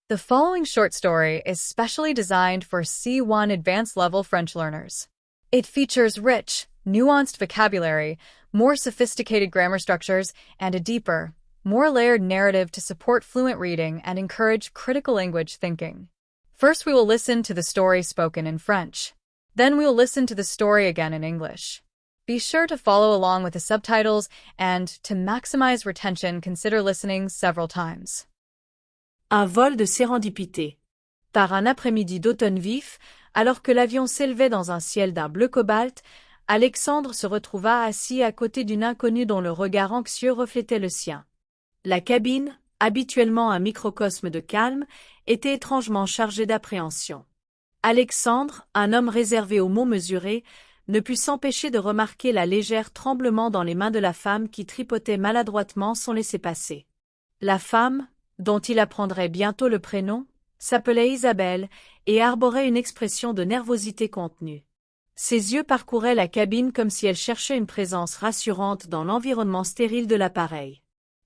The following short story is specially designed for C1 advanced level French learners. It features rich, nuanced vocabulary, more sophisticated grammar structures, and a deeper, more layered narrative to support fluent reading and encourage critical language thinking. First, we will listen to the story spoken in French. Then we will listen to the story again in English. Be sure to follow along with the subtitles and, to maximize retention, consider listening several times. Un vol de sérendipité. Par un après-midi d'automne vif, alors que l'avion s'élevait dans un ciel d'un bleu cobalt, Alexandre se retrouva assis à côté d'une inconnue dont le regard anxieux reflétait le sien. La cabine, habituellement un microcosme de calme, était étrangement chargée d'appréhension. Alexandre, un homme réservé aux mots mesurés, ne put s'empêcher de remarquer la légère tremblement dans les mains de la femme qui tripotait maladroitement son laissez-passer. La femme, dont il apprendrait bientôt le prénom, s'appelait Isabelle et arborait une expression de nervosité contenue. Ses yeux parcouraient la cabine comme si elle cherchait une présence rassurante dans l'environnement stérile de l'appareil.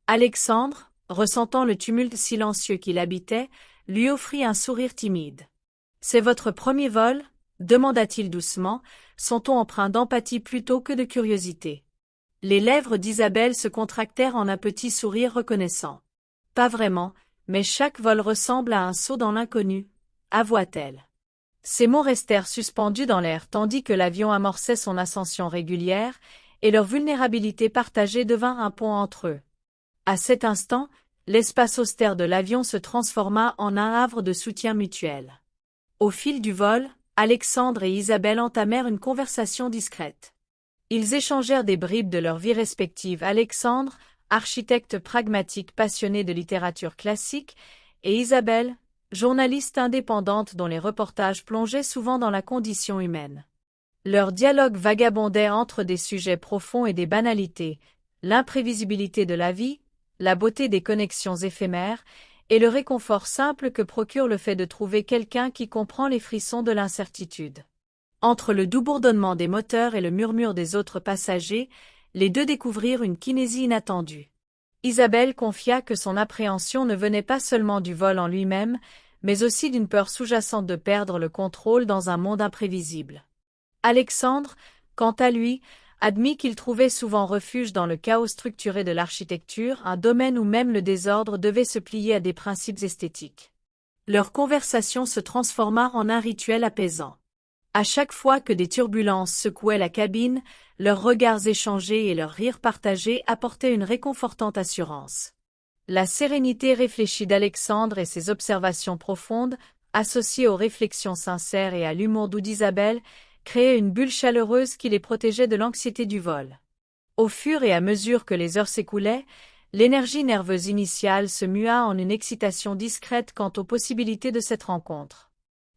Alexandre, ressentant le tumulte silencieux qui l'habitait, lui offrit un sourire timide. « C'est votre premier vol ?» demanda-t-il doucement, son ton empreint d'empathie plutôt que de curiosité. Les lèvres d'Isabelle se contractèrent en un petit sourire reconnaissant. « Pas vraiment, mais chaque vol ressemble à un saut dans l'inconnu, » avoua-t-elle. Ces mots restèrent suspendus dans l'air tandis que l'avion amorçait son ascension régulière, et leur vulnérabilité partagée devint un pont entre eux. À cet instant, l'espace austère de l'avion se transforma en un havre de soutien mutuel. Au fil du vol, Alexandre et Isabelle entamèrent une conversation discrète. Ils échangèrent des bribes de leur vie respective. Alexandre, architecte pragmatique passionné de littérature classique, et Isabelle, journaliste indépendante dont les reportages plongeaient souvent dans la condition humaine. Leur dialogue vagabondait entre des sujets profonds et des banalités, l'imprévisibilité de la vie, la beauté des connexions éphémères, et le réconfort simple que procure le fait de trouver quelqu'un qui comprend les frissons de l'incertitude. Entre le doux bourdonnement des moteurs et le murmure des autres passagers, les deux découvrirent une kinésie inattendue. Isabelle confia que son appréhension ne venait pas seulement du vol en lui-même, mais aussi d'une peur sous-jacente de perdre le contrôle dans un monde imprévisible. Alexandre, quant à lui, admit qu'il trouvait souvent refuge dans le chaos structuré de l'architecture, un domaine où même le désordre devait se plier à des principes esthétiques. Leur conversation se transforma en un rituel apaisant. À chaque fois que des turbulences secouaient la cabine, leurs regards échangés et leurs rires partagés apportaient une réconfortante assurance. La sérénité réfléchie d'Alexandre et ses observations profondes, associées aux réflexions sincères et à l'humour doux d'Isabelle, créaient une bulle chaleureuse qui les protégeait de l'anxiété du vol. Au fur et à mesure que les heures s'écoulaient, l'énergie nerveuse initiale se mua en une excitation discrète quant aux possibilités de cette rencontre.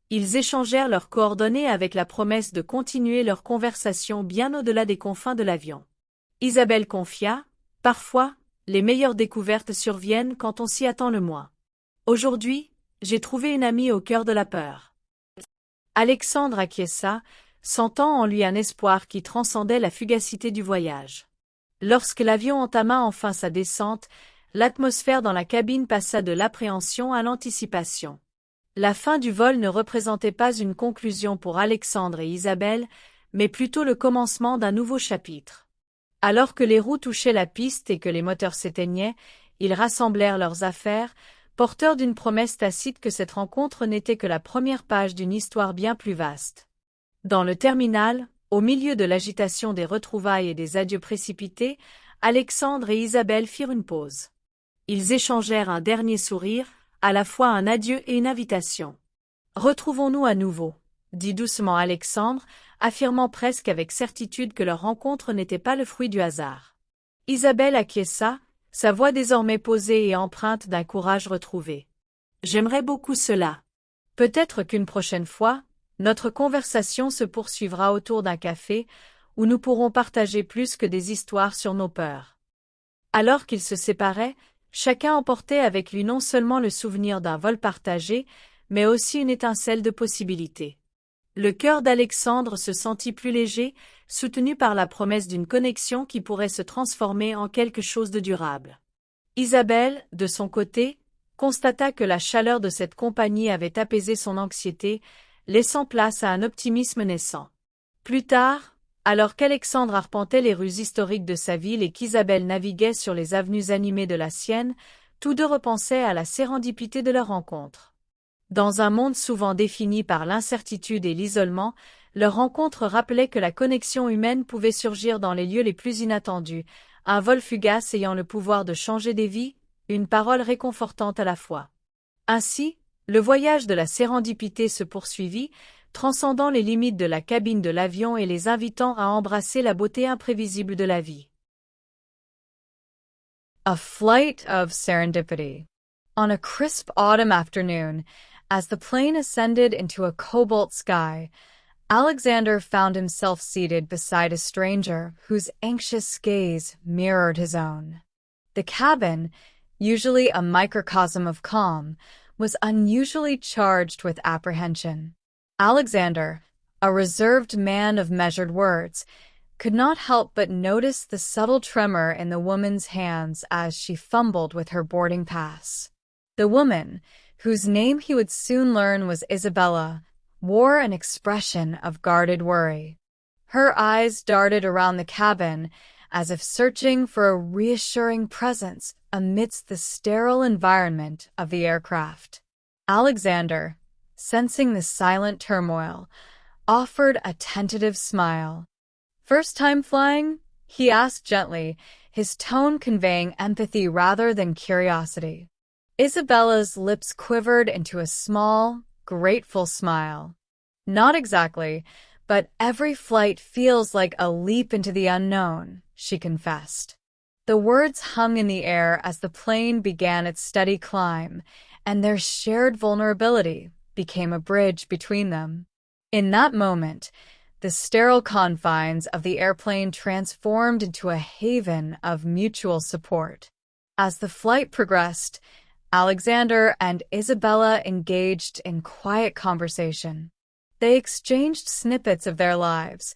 Ils échangèrent leurs coordonnées avec la promesse de continuer leur conversation bien au-delà des confins de l'avion. Isabelle confia, « Parfois, les meilleures découvertes surviennent quand on s'y attend le moins. Aujourd'hui, j'ai trouvé une amie au cœur de la peur. » Alexandre acquiesça, sentant en lui un espoir qui transcendait la fugacité du voyage. Lorsque l'avion entama enfin sa descente, l'atmosphère dans la cabine passa de l'appréhension à l'anticipation. La fin du vol ne représentait pas une conclusion pour Alexandre et Isabelle, mais plutôt le commencement d'un nouveau chapitre. Alors que les roues touchaient la piste et que les moteurs s'éteignaient, ils rassemblèrent leurs affaires, porteurs d'une promesse tacite que cette rencontre n'était que la première page d'une histoire bien plus vaste. Dans le terminal, au milieu de l'agitation des retrouvailles et des adieux précipités, Alexandre et Isabelle firent une pause. Ils échangèrent un dernier sourire, à la fois un adieu et une invitation. « Retrouvons-nous à nouveau », dit doucement Alexandre, affirmant presque avec certitude que leur rencontre n'était pas le fruit du hasard. Isabelle acquiesça, sa voix désormais posée et empreinte d'un courage retrouvé. « J'aimerais beaucoup cela. Peut-être qu'une prochaine fois, notre conversation se poursuivra autour d'un café, où nous pourrons partager plus que des histoires sur nos peurs. » Alors qu'ils se séparaient, chacun emportait avec lui non seulement le souvenir d'un vol partagé, mais aussi une étincelle de possibilités. Le cœur d'Alexandre se sentit plus léger, soutenu par la promesse d'une connexion qui pourrait se transformer en quelque chose de durable. Isabelle, de son côté, constata que la chaleur de cette compagnie avait apaisé son anxiété, laissant place à un optimisme naissant. Plus tard, alors qu'Alexandre arpentait les rues historiques de sa ville et qu'Isabelle naviguait sur les avenues animées de la sienne, tous deux repensaient à la sérendipité de leur rencontre. Dans un monde souvent défini par l'incertitude et l'isolement, leur rencontre rappelait que la connexion humaine pouvait surgir dans les lieux les plus inattendus, un vol fugace ayant le pouvoir de changer des vies, une parole réconfortante à la fois. Ainsi, le voyage de la sérendipité se poursuivit, transcendant les limites de la cabine de l'avion et les invitant à embrasser la beauté imprévisible de la vie. A flight of serendipity. On a crisp autumn afternoon, as the plane ascended into a cobalt sky, Alexander found himself seated beside a stranger whose anxious gaze mirrored his own. The cabin, usually a microcosm of calm, was unusually charged with apprehension. Alexander, a reserved man of measured words, could not help but notice the subtle tremor in the woman's hands as she fumbled with her boarding pass. The woman, whose name he would soon learn was Isabella, wore an expression of guarded worry. Her eyes darted around the cabin, as if searching for a reassuring presence amidst the sterile environment of the aircraft. Alexander, sensing the silent turmoil, offered a tentative smile. "First time flying?" he asked gently, his tone conveying empathy rather than curiosity. Isabella's lips quivered into a small, grateful smile. "Not exactly, but every flight feels like a leap into the unknown," she confessed. The words hung in the air as the plane began its steady climb, and their shared vulnerability became a bridge between them. In that moment, the sterile confines of the airplane transformed into a haven of mutual support. As the flight progressed, Alexander and Isabella engaged in quiet conversation. They exchanged snippets of their lives.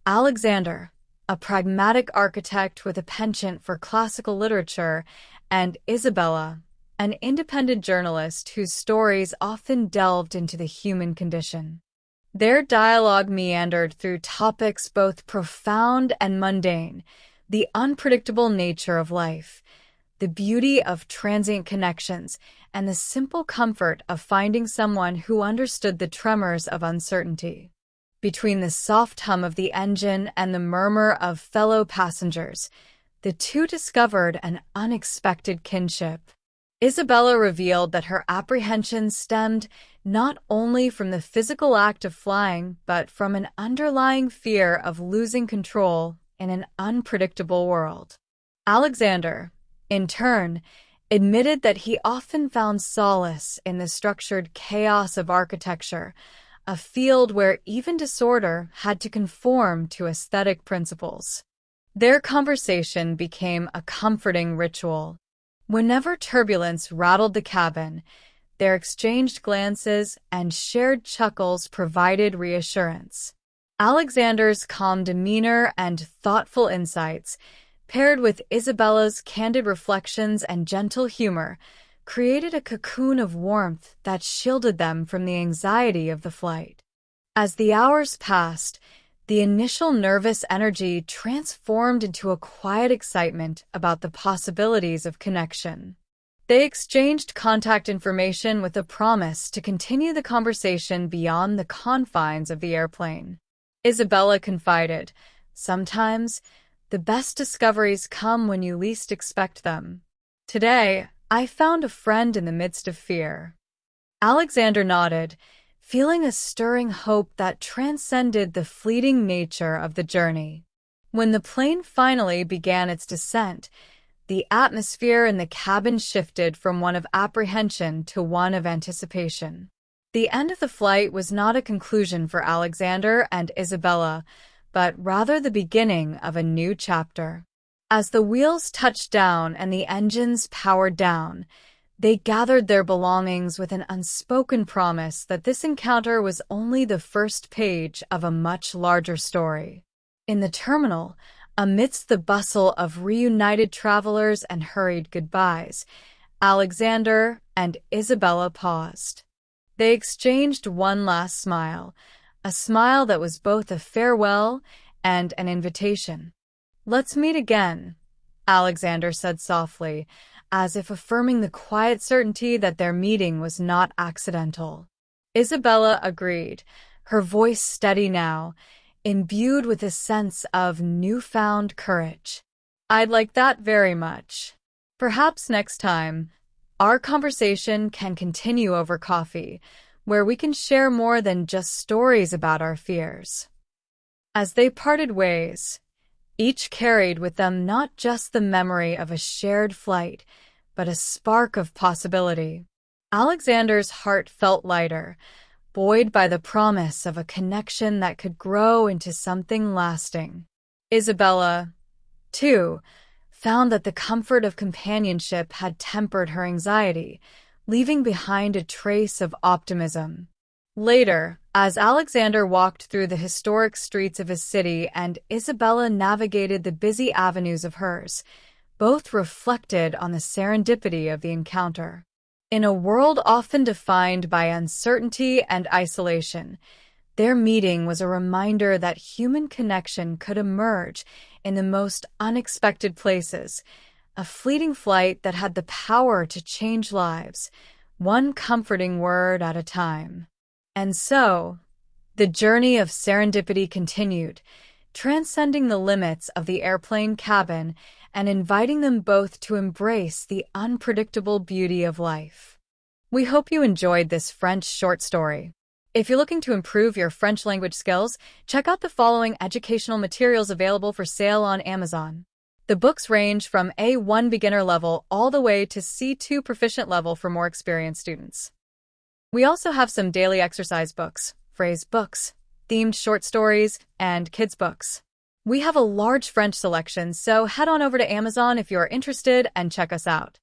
Alexander, a pragmatic architect with a penchant for classical literature, and Isabella, an independent journalist whose stories often delved into the human condition. Their dialogue meandered through topics both profound and mundane, the unpredictable nature of life, the beauty of transient connections, and the simple comfort of finding someone who understood the tremors of uncertainty. Between the soft hum of the engine and the murmur of fellow passengers, the two discovered an unexpected kinship. Isabella revealed that her apprehensions stemmed not only from the physical act of flying, but from an underlying fear of losing control in an unpredictable world. Alexander, in turn, admitted that he often found solace in the structured chaos of architecture, a field where even disorder had to conform to aesthetic principles. Their conversation became a comforting ritual. Whenever turbulence rattled the cabin, their exchanged glances and shared chuckles provided reassurance. Alexander's calm demeanor and thoughtful insights, paired with Isabella's candid reflections and gentle humor, created a cocoon of warmth that shielded them from the anxiety of the flight. As the hours passed, the initial nervous energy transformed into a quiet excitement about the possibilities of connection. They exchanged contact information with a promise to continue the conversation beyond the confines of the airplane. Isabella confided, "Sometimes, the best discoveries come when you least expect them. Today, I found a friend in the midst of fear." Alexander nodded, feeling a stirring hope that transcended the fleeting nature of the journey. When the plane finally began its descent, the atmosphere in the cabin shifted from one of apprehension to one of anticipation. The end of the flight was not a conclusion for Alexander and Isabella, but rather the beginning of a new chapter. As the wheels touched down and the engines powered down, they gathered their belongings with an unspoken promise that this encounter was only the first page of a much larger story. In the terminal, amidst the bustle of reunited travelers and hurried goodbyes, Alexander, and Isabella paused. They exchanged one last smile, a smile that was both a farewell and an invitation. "Let's meet again," Alexander said softly, as if affirming the quiet certainty that their meeting was not accidental. Isabella agreed, her voice steady now, imbued with a sense of newfound courage. "I'd like that very much. Perhaps next time, our conversation can continue over coffee, where we can share more than just stories about our fears." As they parted ways, each carried with them not just the memory of a shared flight, but a spark of possibility. Alexander's heart felt lighter, buoyed by the promise of a connection that could grow into something lasting. Isabella, too, found that the comfort of companionship had tempered her anxiety, leaving behind a trace of optimism. Later, as Alexander walked through the historic streets of his city and Isabella navigated the busy avenues of hers, both reflected on the serendipity of the encounter. In a world often defined by uncertainty and isolation, their meeting was a reminder that human connection could emerge in the most unexpected places, a fleeting flight that had the power to change lives, one comforting word at a time. And so, the journey of serendipity continued, transcending the limits of the airplane cabin and inviting them both to embrace the unpredictable beauty of life. We hope you enjoyed this French short story. If you're looking to improve your French language skills, check out the following educational materials available for sale on Amazon. The books range from A1 beginner level all the way to C2 proficient level for more experienced students. We also have some daily exercise books, phrase books, themed short stories, and kids' books. We have a large French selection, so head on over to Amazon if you are interested and check us out.